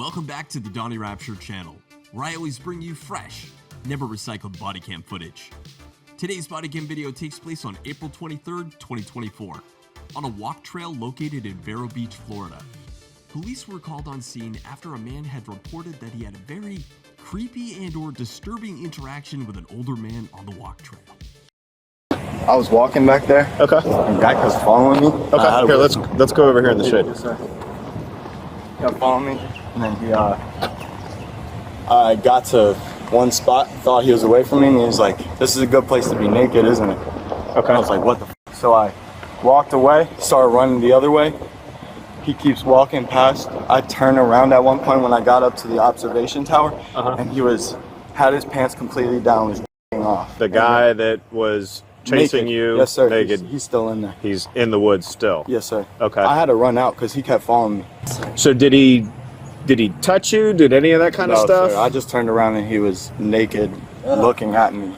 Welcome back to the Donny Rapture channel, where I always bring you fresh, never recycled body cam footage. Today's body cam video takes place on April 23rd, 2024, on a walk trail located in Vero Beach, Florida. Police were called on scene after a man had reported that he had a very creepy and/or disturbing interaction with an older man on the walk trail. I was walking back there. Okay. And guy was following me. Okay. Here, let's go over here in the shade. Yes, sir. He kept following me, and then he I got to one spot, thought he was away from me, and he was like, "This is a good place to be naked, isn't it?" Okay. I was like, "What the f?" So I walked away, started running the other way. He keeps walking past. I turned around at one point when I got up to the observation tower, and he had his pants completely down, was off. The guy that was chasing you, yes sir, naked. He's still in there. He's in the woods still. Yes sir. Okay. I had to run out because he kept following me. So did he touch you? Did any of that kind of stuff? Sir. I just turned around and he was naked, looking at me.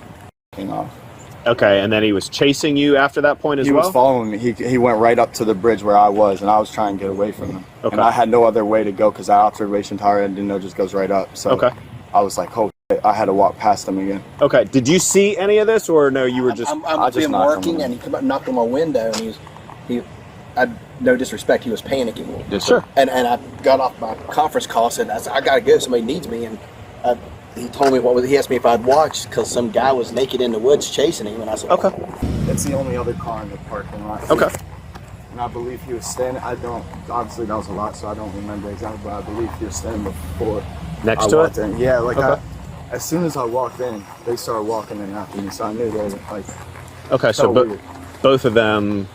Okay, and then he was chasing you after that point as well? He was following me. He went right up to the bridge where I was, and I was trying to get away from him. Okay. And I had no other way to go because that observation tower, I didn't know, just goes right up. So okay. I was like, oh shit, I had to walk past him again. Okay, did you see any of this, or no, you were just... I'm just working, and he come up and knocked on my window, and no disrespect, he was panicking. Yes, sure. And I got off my conference call, said, I gotta go, somebody needs me, and he told me he asked me if I'd watched, because some guy was naked in the woods chasing him, and I said, okay. It's the only other car in the parking lot. Okay. And I believe he was standing, obviously that was a lot, so I don't remember exactly, but I believe he was standing before Next to it? In. Yeah, like okay. as soon as I walked in, they started walking in after me, so I knew they were like... Okay, so both of them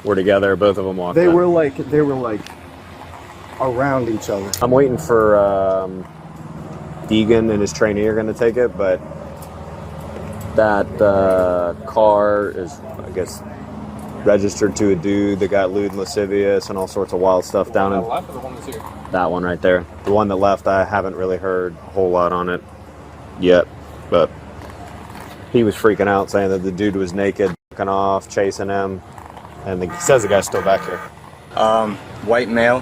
were together, both of them walked They in. were like around each other. I'm waiting for Deegan and his trainee are going to take it, but that car is, I guess, registered to a dude that got lewd and lascivious and all sorts of wild stuff down in that one right there. The one that left, I haven't really heard a whole lot on it yet, but he was freaking out, saying that the dude was naked, fucking off, chasing him, and he says the guy's still back here. White male.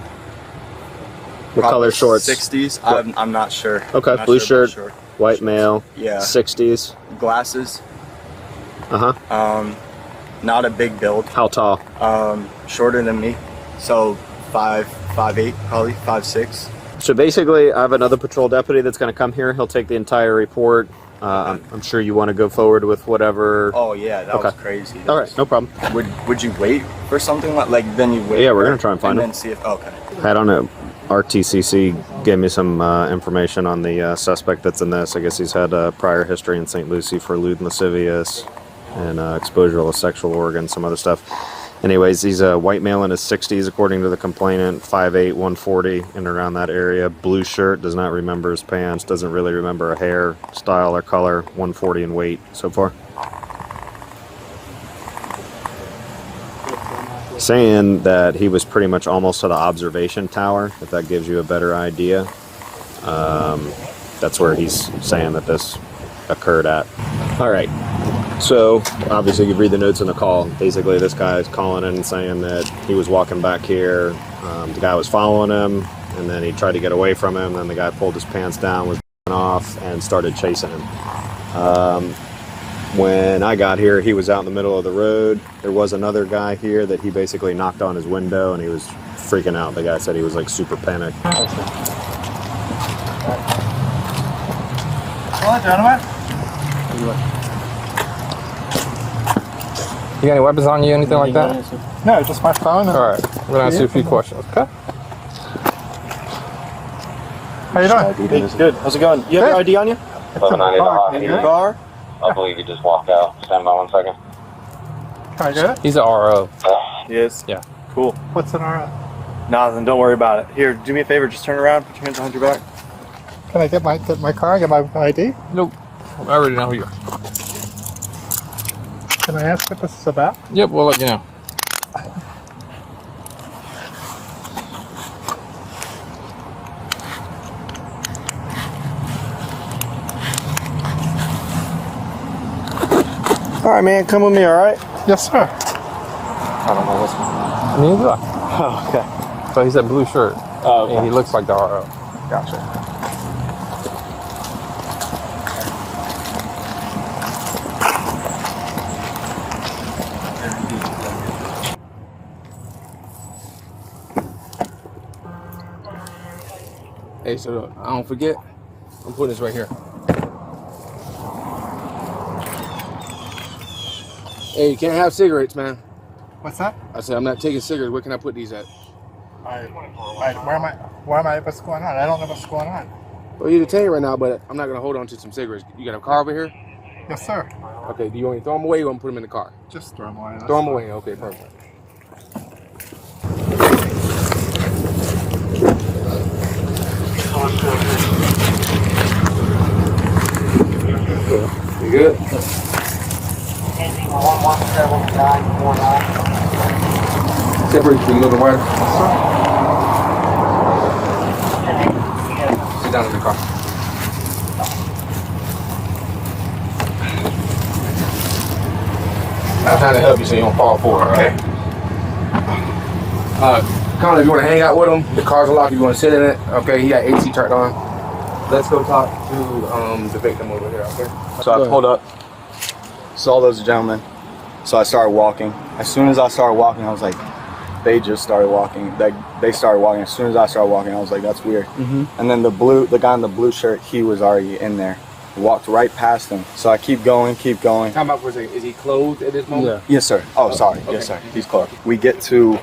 What color shorts? 60s. I'm not sure. Okay, blue shirt, white male. Yeah. 60s. Glasses. Not a big build. How tall? Shorter than me. So 5'8", probably 5'6". So basically, I have another patrol deputy that's going to come here. He'll take the entire report. I'm sure you want to go forward with whatever. Oh yeah, that was crazy. All right, no problem. Would you wait for something like then you wait? Yeah, we're going to try and find him. And then see if okay. I don't know. RTCC gave me some information on the suspect that's in this. I guess he's had a prior history in St. Lucie for lewd and lascivious and exposure to sexual organs, some other stuff. Anyways, he's a white male in his 60s, according to the complainant, 5'8", 140, in and around that area. Blue shirt, does not remember his pants, doesn't really remember a hair style or color, 140 in weight so far. Saying that he was pretty much almost to the observation tower, if that gives you a better idea. That's where he's saying that this occurred at. All right. So, obviously, you read the notes in the call. Basically, this guy is calling in and saying that he was walking back here. The guy was following him, and then he tried to get away from him. Then the guy pulled his pants down, was off, and started chasing him. When I got here, he was out in the middle of the road. There was another guy here that he basically knocked on his window, and he was freaking out. The guy said he was like super panicked. Hello, gentlemen. You got any weapons on you, anything like that? No, just my phone. All right, we're gonna ask you a few questions, okay? How you doing? Hey, good. How's it going? You have your ID on you? 1190 In your car? I believe you just walked out. Stand by 1 second. Can I get it? He's an RO. Yes. Yeah. Cool. What's an RO? Nothing. Don't worry about it. Here, do me a favor. Just turn around. Put your hands behind your back. Can I get my car? Get my ID? Nope. I already know who you are. Can I ask what this is about? Yep, we'll let you know. All right, man. Come with me, all right? Yes, sir. I don't know what's going on. Neither do I. Oh, okay. So he's that blue shirt. Oh, okay. And he looks like the RO. Gotcha. Hey, so I don't forget, I'm putting this right here. Hey, you can't have cigarettes, man. What's that? I said, I'm not taking cigarettes. Where can I put these at? What's going on? I don't know what's going on. Well, you're detained right now, but I'm not going to hold on to some cigarettes. You got a car over here? Yes, sir. Okay, do you want me to throw them away or you want to put them in the car? Just throw them away. Throw them away. Okay, perfect. You good? Separate between little wire. Sit down in the car. I'm trying to help you so you don't fall forward, okay? Come on, if you want to hang out with him, the car's unlocked. If you want to sit in it, okay? He got AC turned on. Let's go talk to the victim over here, okay? So I pulled up, saw those gentlemen, so I started walking. As soon as I started walking, I was like, they just started walking. They started walking. As soon as I started walking, I was like, that's weird. And then the guy in the blue shirt, he was already in there. Walked right past him. So I keep going. Talking about for a second, is he clothed at this moment? Yes, sir. Oh, sorry. Okay. Yes, sir. He's clothed. We get to,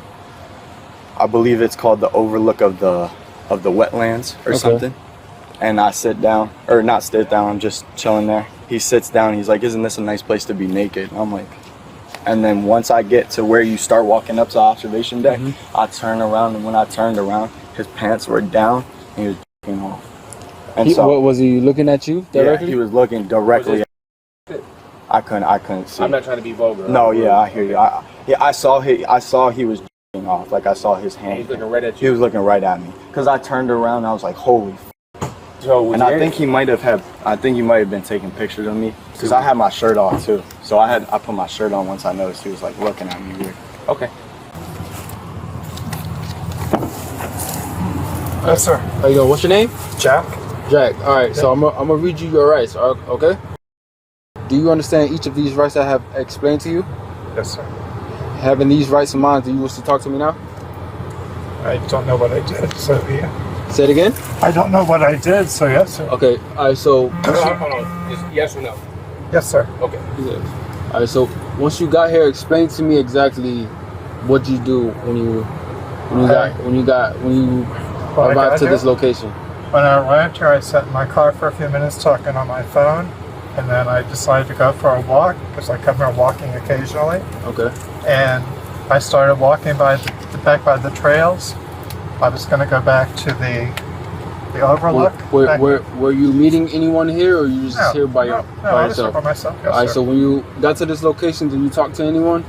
I believe it's called the overlook of the wetlands or something. And I sit down, or not sit down, I'm just chilling there. He sits down, he's like, isn't this a nice place to be naked? I'm like, and then once I get to where you start walking up to the observation deck, I turn around, and when I turned around, his pants were down, and he was f***ing off. And What was he looking at you directly? Yeah, he was looking directly at me. I couldn't see. I'm not trying to be vulgar. No, yeah, I hear you. I saw he was f***ing off, like I saw his hand. He's looking right at you. He was looking right at me. Because I turned around, and I was like, holy f***. So and I think he might have been taking pictures of me because I had my shirt off too. So I put my shirt on once I noticed he was like looking at me weird. Okay. Yes, sir. How you doing? What's your name? Jack. Jack. All right. So I'm gonna read you your rights. Okay. Do you understand each of these rights I have explained to you? Yes, sir. Having these rights in mind, do you wish to talk to me now? I don't know what I did, so yeah. Say it again. I don't know what I did, so yes, sir. Okay. All right. So hold on. Just yes or no. Yes, sir. Okay. All right. So once you got here, explain to me exactly what you do when you arrived to this location. When I arrived here, I sat in my car for a few minutes talking on my phone, and then I decided to go for a walk because I come here walking occasionally. Okay. And I started walking back by the trails. I was going to go back to the overlook. Were you meeting anyone here, or you just here by I was here yourself? by myself. Yes, All right. sir. So when you got to this location, did you talk to anyone?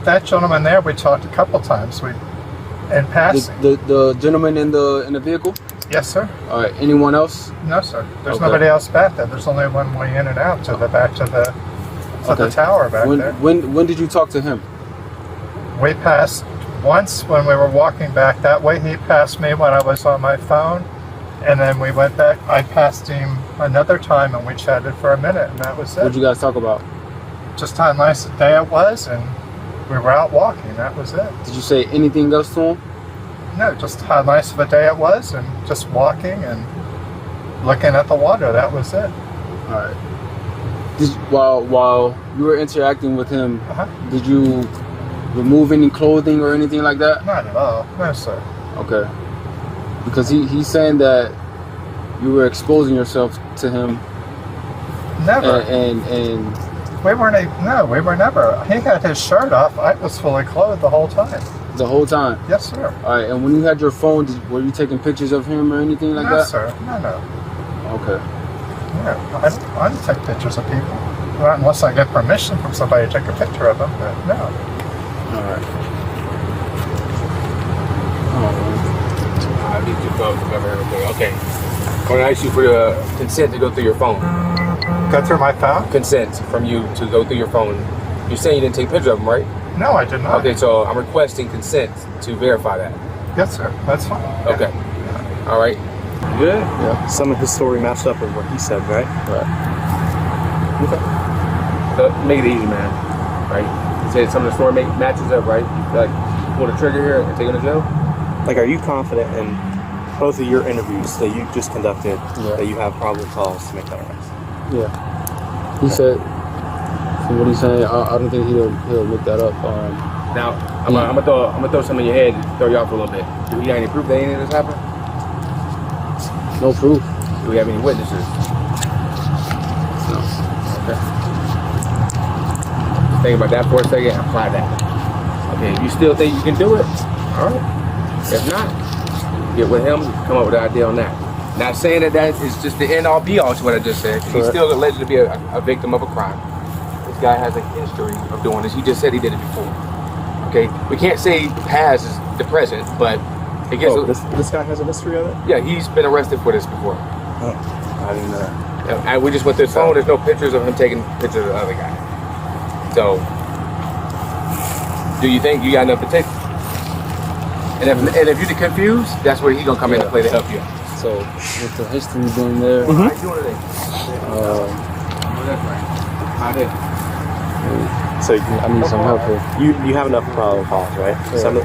That gentleman there, we talked a couple times. In passing. The gentleman in the vehicle? Yes, sir. All right. Anyone else? No, sir. There's Okay. nobody else back there. There's only one way in and out to the tower back there. When did you talk to him? We passed once when we were walking back that way. He passed me when I was on my phone, and then we went back. I passed him another time, and we chatted for a minute, and that was it. What did you guys talk about? Just how nice the day it was, and we were out walking. That was it. Did you say anything else to him? No, just how nice of a day it was, and just walking and looking at the water. That was it. All right. While you were interacting with him, did you remove any clothing or anything like that? Not at all. No, sir. Okay. Because he's saying that you were exposing yourself to him. Never. And we were never. He had his shirt off. I was fully clothed the whole time. the whole time? Yes, sir. All right. And when you had your phone, were you taking pictures of him or anything like that? No, sir. No. Okay. Yeah, I don't take pictures of people. Not unless I get permission from somebody to take a picture of them, but no. All right. I need your phone to cover everything. Okay. I'm going to ask you for the consent to go through your phone. Go through my phone? Consent from you to go through your phone. You're saying you didn't take pictures of them, right? No, I did not. Okay, so I'm requesting consent to verify that. Yes, sir. That's fine. Okay. All right. Good? Yeah. Some of his story matched up with what he said, right? Right. Okay. So make it easy, man. Right? You said some of the story matches up, right? You feel like you pull the trigger here and take him to jail? Like, are you confident in both of your interviews that you just conducted that you have probable cause to make that arrest? Yeah. He said, from what he's saying, I don't think he'll look that up. Now, I'm gonna throw some in your head and throw you off a little bit. Do we have any proof that any of this happened? No proof. Do we have any witnesses? No. Okay. Think about that for a second and apply that. Okay, if you still think you can do it, all right. If not, get with him, come up with an idea on that. Not saying that is just the end all be all to what I just said. He's still alleged to be a victim of a crime. This guy has a history of doing this. He just said he did it before. Okay, we can't say the past is the present, but it gets. This guy has a history of it? Yeah, he's been arrested for this before. Oh, I didn't know that. Yeah, and we just went through his phone. There's no pictures of him taking pictures of the other guy. So, do you think you got enough to take? And if you're confused, that's where he's gonna come into play to help you. So with the history being there, How you doing today? So I need some help here. you have enough probable cause, right? Some of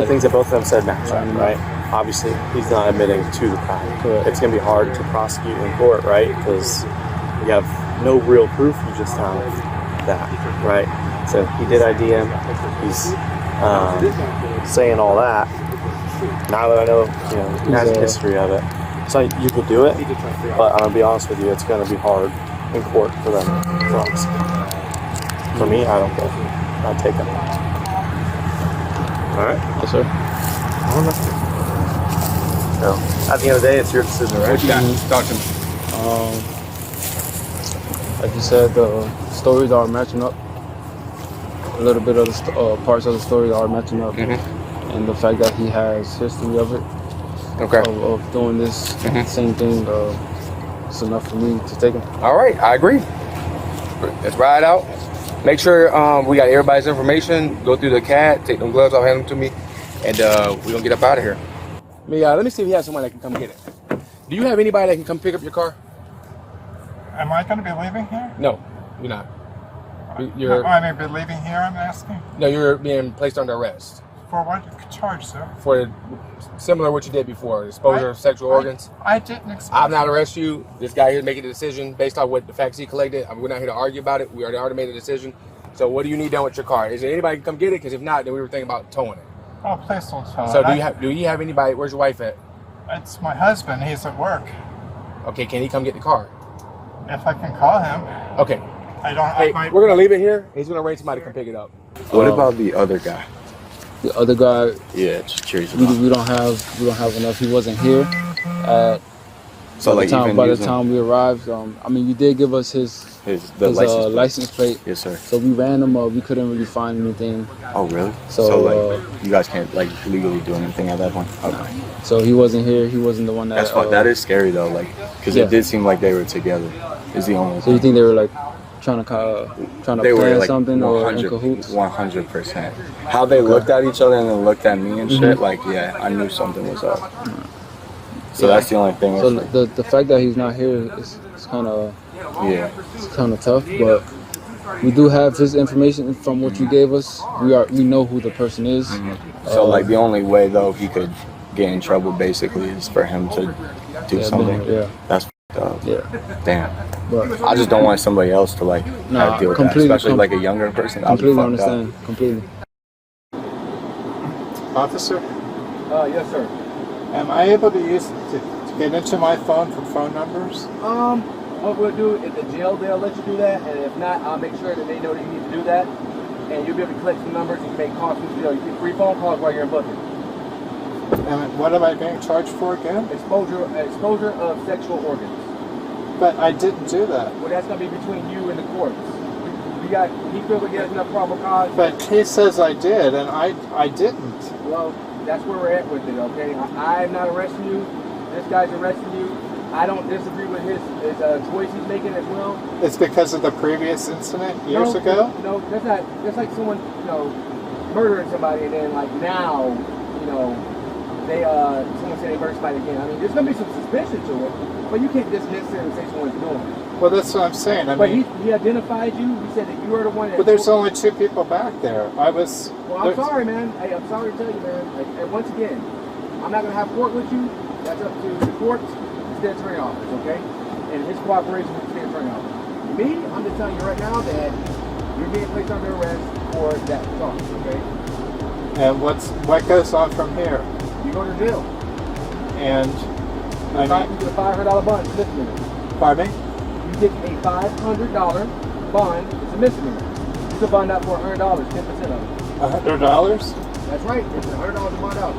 the things that both of them said match up, right? Obviously, he's not admitting to the crime. Correct. It's going to be hard to prosecute in court, right? Because you have no real proof. You just have that, right? So he did ID him. He's saying all that. Now that I know, he has a history of it, so you could do it. But I'm gonna be honest with you, it's going to be hard in court for them to prosecute. For me, I don't think I'd take it. All right. Yes, sir. So, at the end of the day, it's your decision, right? What you got? Talk to me. Like you said, the stories are matching up. A little bit of the parts of the story are matching up, and the fact that he has history of it, of doing this same thing, it's enough for me to take him. All right, I agree. Let's ride out. Make sure we got everybody's information. Go through the CAD, take them gloves off, hand them to me, and we're gonna get up out of here. Let me see if you have someone that can come get it. Do you have anybody that can come pick up your car? Am I going to be leaving here? No, you're not. I'm going to be leaving here, I'm asking? No, you're being placed under arrest. For what charge, sir? For similar to what you did before, exposure of sexual organs. I didn't expect. I'm not arrest you. This guy here is making a decision based on what the facts he collected. We're not here to argue about it. We already made a decision. So what do you need done with your car? Is there anybody who can come get it? Because if not, then we were thinking about towing it. Oh, please don't tell me. So do you have anybody? Where's your wife at? It's my husband. He's at work. Okay, can he come get the car? If I can call him. Okay. Hey, we're gonna leave it here. He's gonna arrange somebody to come pick it up. What about the other guy? The other guy, Yeah, just curious we about. don't have enough. He wasn't here at So by like the time, even by the using time we arrived. You did give us his license plate. Yes, sir. So we ran him up. We couldn't really find anything. Oh, really? So, like you guys can't like legally do anything at that point. Okay. So he wasn't here. He wasn't the one that. That's fine. That is scary though, like because it did seem like they were together. Is the only. So you think they were like trying to They were plan like something or in cahoots? 100%. How they looked at each other and then looked at me and shit, like I knew something was up. So that's the only thing. So the fact that he's not here is kind of it's kind of tough, but we do have his information from what you gave us. We know who the person is. So like the only way though he could get in trouble basically is for him to do something. That's f***ed up. Damn. But I just don't want somebody else to like have to deal with that, especially like a younger person. Completely understand. Completely. Officer? Yes, sir. Am I able to get into my phone for phone numbers? What we'll do at the jail, they'll let you do that, and if not, I'll make sure that they know that you need to do that, and you'll be able to collect some numbers and make calls from the jail. You get free phone calls while you're in booking. And what am I being charged for again? Exposure of sexual organs. But I didn't do that. Well, that's going to be between you and the courts. He feels like he has enough probable cause. But he says I did, and I didn't. Well, that's where we're at with it, okay? I'm not arresting you. This guy's arresting you. I don't disagree with his choice he's making as well. It's because of the previous incident years ago? No, that's not. That's like someone, murdering somebody and then like now, someone said they murdered somebody again. I mean, there's gonna be some suspicion to it, but you can't just necessarily say someone's doing it. Well, that's what I'm saying. But he identified you. He said that you were the one that. But there's only 2 people back there. I was. Well, I'm sorry, man. Hey, I'm sorry to tell you, man. And once again, I'm not gonna have court with you. That's up to the court, the state attorney office, okay? And his cooperation with the state attorney office. Me, I'm just telling you right now that you're being placed under arrest for that charge, okay? And what goes on from here? You go to jail. And you get a $500 bond. It's a misdemeanor. Pardon me? You get a $500 bond. It's a misdemeanor. You can bond out for $100, 10% of it. $100? That's right. It's $100 to bond out.